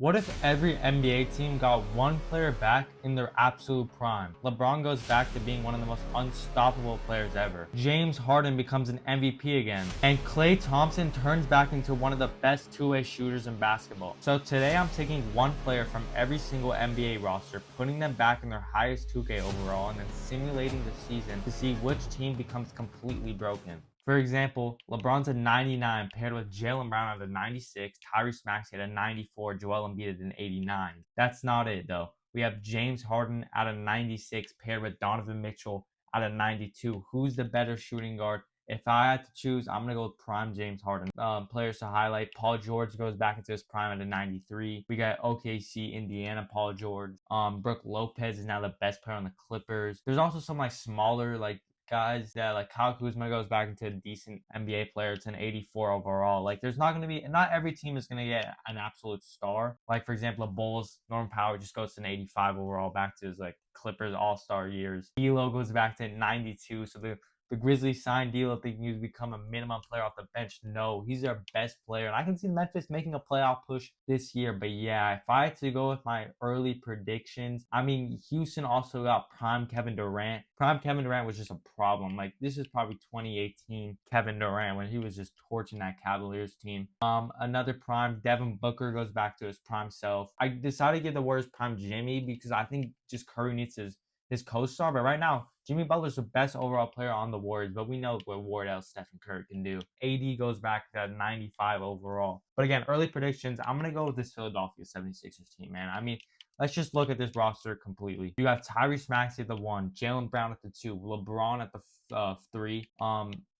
What if every NBA team got one player back in their absolute prime? LeBron goes back to being one of the most unstoppable players ever. James Harden becomes an MVP again. And Klay Thompson turns back into one of the best two-way shooters in basketball. So today I'm taking one player from every single NBA roster, putting them back in their highest 2K overall, and then simulating the season to see which team becomes completely broken. For example, LeBron's a 99 paired with Jaylen Brown at a 96, Tyrese Maxey at a 94, Joel Embiid at an 89. That's not it though. We have James Harden at a 96 paired with Donovan Mitchell at a 92. Who's the better shooting guard? If I had to choose, I'm going to go with prime James Harden. Players to highlight: Paul George goes back into his prime at a 93. We got OKC, Indiana, Paul George. Brook Lopez is now the best player on the Clippers. There's also some smaller guys that Kyle Kuzma goes back into a decent NBA player. It's an 84 overall. There's not every team is going to get an absolute star. For example, the Bulls, Norman Powell just goes to an 85 overall back to his Clippers all-star years. D'Lo goes back to 92. So the Grizzlies signed D'Lo thinking he would become a minimum player off the bench. No, he's their best player. And I can see Memphis making a playoff push this year. But yeah, if I had to go with my early predictions, Houston also got prime Kevin Durant. Prime Kevin Durant was just a problem. This is probably 2018 Kevin Durant when he was just torching that Cavaliers team. Another prime, Devin Booker goes back to his prime self. I decided to give the Warriors prime Jimmy because I think just Curry needs his co-star. But right now, Jimmy Butler's the best overall player on the Warriors, but we know what Wardell, Stephen Curry can do. AD goes back to 95 overall. But again, early predictions, I'm going to go with this Philadelphia 76ers team, man. Let's just look at this roster completely. You have Tyrese Maxey at the 1, Jaylen Brown at the 2, LeBron at the 3.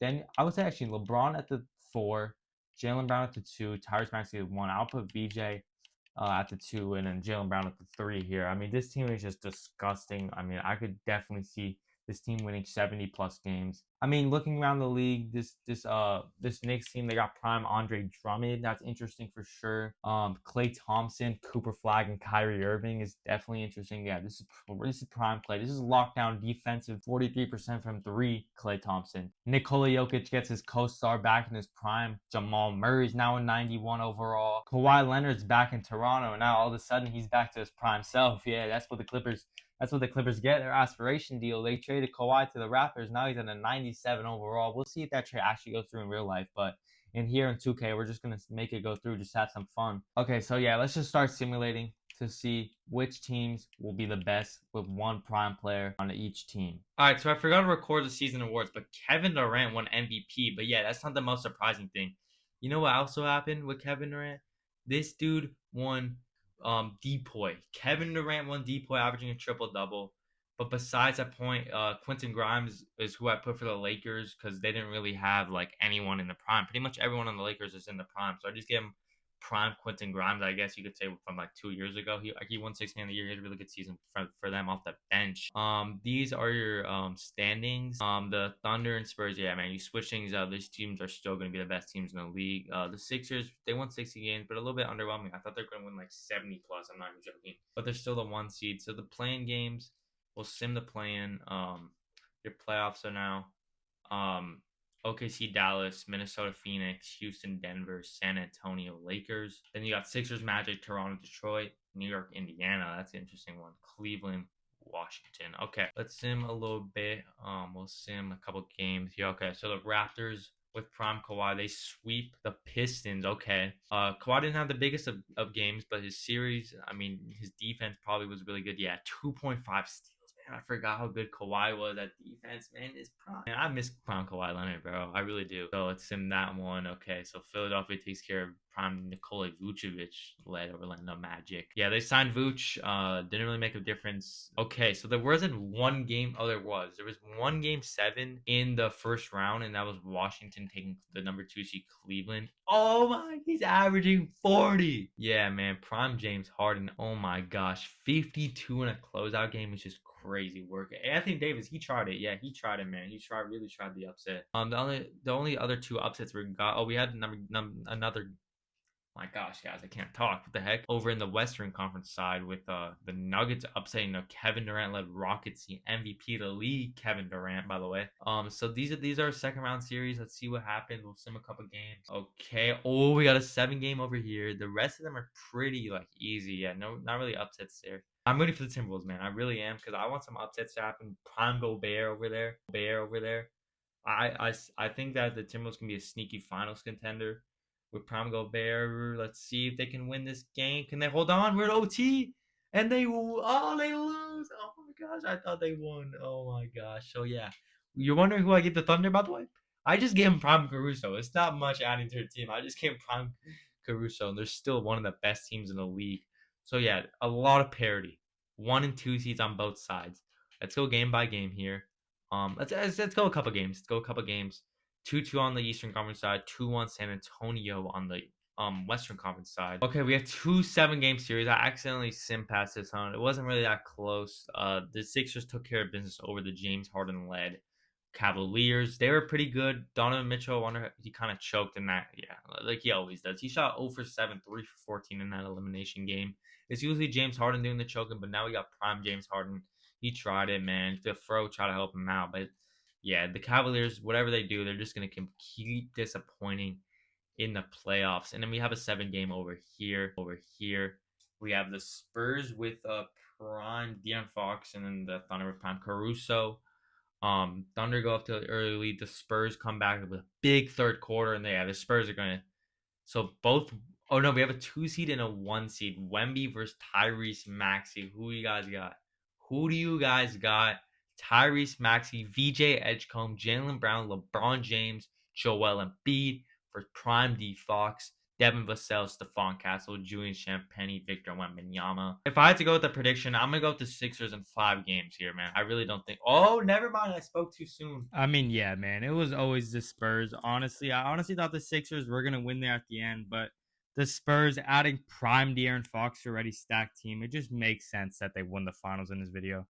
Then I would say actually LeBron at the 4, Jaylen Brown at the 2, Tyrese Maxey at the 1. I'll put VJ at the 2, and then Jaylen Brown at the 3 here. This team is just disgusting. I could definitely see this team winning 70 plus games. Looking around the league, this Knicks team, they got prime Andre Drummond. That's interesting for sure. Klay Thompson, Cooper Flag, and Kyrie Irving is definitely interesting. Yeah, this is prime Klay. This is lockdown defensive, 43% from 3. Klay Thompson. Nikola Jokic gets his co-star back in his prime. Jamal Murray's now a 91 overall. Kawhi Leonard's back in Toronto, and now all of a sudden he's back to his prime self. Yeah, that's what the Clippers get, their aspiration deal. They traded Kawhi to the Raptors. Now he's at a 97 overall. We'll see if that trade actually goes through in real life. But in 2K, we're just going to make it go through, just have some fun. Okay, so yeah, let's just start simulating to see which teams will be the best with one prime player on each team. All right, so I forgot to record the season awards, but Kevin Durant won MVP. But yeah, that's not the most surprising thing. You know what also happened with Kevin Durant? This dude won Depoy. Kevin Durant won Depoy, averaging a triple-double. But besides that point, Quentin Grimes is who I put for the Lakers because they didn't really have anyone in the prime. Pretty much everyone on the Lakers is in the prime. So I just gave him prime Quentin Grimes, I guess you could say, from 2 years ago. He won 6 Man of the Year. He had a really good season for them off the bench. These are your standings. The Thunder and Spurs, yeah, man, you switch things up. These teams are still going to be the best teams in the league. The Sixers, they won 60 games, but a little bit underwhelming. I thought they were going to win 70 plus. I'm not even joking. But they're still the 1 seed. So the playing games, we'll sim the play-in. Your playoffs are now OKC, Dallas, Minnesota, Phoenix, Houston, Denver, San Antonio, Lakers. Then you got Sixers, Magic, Toronto, Detroit, New York, Indiana. That's an interesting one. Cleveland, Washington. Okay, let's sim a little bit. We'll sim a couple games here. Okay, so the Raptors with prime Kawhi, they sweep the Pistons. Okay, Kawhi didn't have the biggest of games, but his series, his defense probably was really good. Yeah, 2.5 steals. I forgot how good Kawhi was at defense, man. Is prime. Man, I miss prime Kawhi Leonard, bro. I really do. So let's sim that one. Okay, so Philadelphia takes care of prime Nikola Vucevic, led Orlando Magic. Yeah, they signed Vuce. Didn't really make a difference. Okay, so there wasn't one game. Oh, there was. There was one game 7 in the first round, and that was Washington taking the number 2 seed Cleveland. Oh my, he's averaging 40. Yeah, man, prime James Harden. Oh my gosh, 52 in a closeout game is just crazy work. Anthony Davis, he tried it. Yeah, he tried it, man. He really tried the upset. The only other 2 upsets we got. Oh, we had another. My gosh, guys, I can't talk. What the heck? Over in the Western Conference side with the Nuggets upsetting the Kevin Durant led Rockets, the MVP of the league, Kevin Durant, by the way. So these are second round series. Let's see what happens. We'll sim a couple games. Okay. Oh, we got a 7-game over here. The rest of them are pretty like easy. Yeah, no, not really upsets there. I'm ready for the Timberwolves, man. I really am because I want some upsets to happen. Prime Gobert over there. Bear over there. I think that the Timberwolves can be a sneaky finals contender with Prime Gobert. Let's see if they can win this game. Can they hold on? We're at OT. And they they lose. Oh my gosh. I thought they won. Oh my gosh. So yeah. You're wondering who I get the Thunder, by the way? I just gave him Prime Caruso. It's not much adding to the team. I just gave him Prime Caruso, and they're still one of the best teams in the league. So yeah, a lot of parity. 1 and 2 seeds on both sides. Let's go game by game here. Let's go a couple games. Let's go a couple games. 2-2 on the Eastern Conference side, 2-1 San Antonio on the Western Conference side. Okay, we have 2 7-game series. I accidentally sim passed this on. It wasn't really that close. The Sixers took care of business over the James Harden led Cavaliers. They were pretty good. Donovan Mitchell, I wonder he kind of choked in that. Yeah, like he always does. He shot 0 for 7, 3 for 14 in that elimination game. It's usually James Harden doing the choking, but now we got prime James Harden. He tried it, man. The Fro tried to help him out, but yeah, the Cavaliers, whatever they do, they're just gonna keep disappointing in the playoffs. And then we have a 7-game over here. We have the Spurs with prime De'Aaron Fox, and then the Thunder with prime Caruso. Thunder go up to the early lead. The Spurs come back with a big third quarter, and the Spurs are gonna. So both. Oh no, we have a 2 seed and a 1 seed. Wemby versus Tyrese Maxey. Who you guys got? Who do you guys got? Tyrese Maxey, VJ Edgecombe, Jaylen Brown, LeBron James, Joel Embiid for Prime D Fox, Devin Vassell, Stephon Castle, Julian Champagnie, Victor Wembanyama. If I had to go with the prediction, I'm gonna go with the Sixers in 5 games here, man. I really don't think. Oh, never mind. I spoke too soon. I mean, yeah, man. It was always the Spurs. Honestly, I honestly thought the Sixers were gonna win there at the end, but the Spurs adding prime De'Aaron Fox to already stacked team, it just makes sense that they won the finals in this video.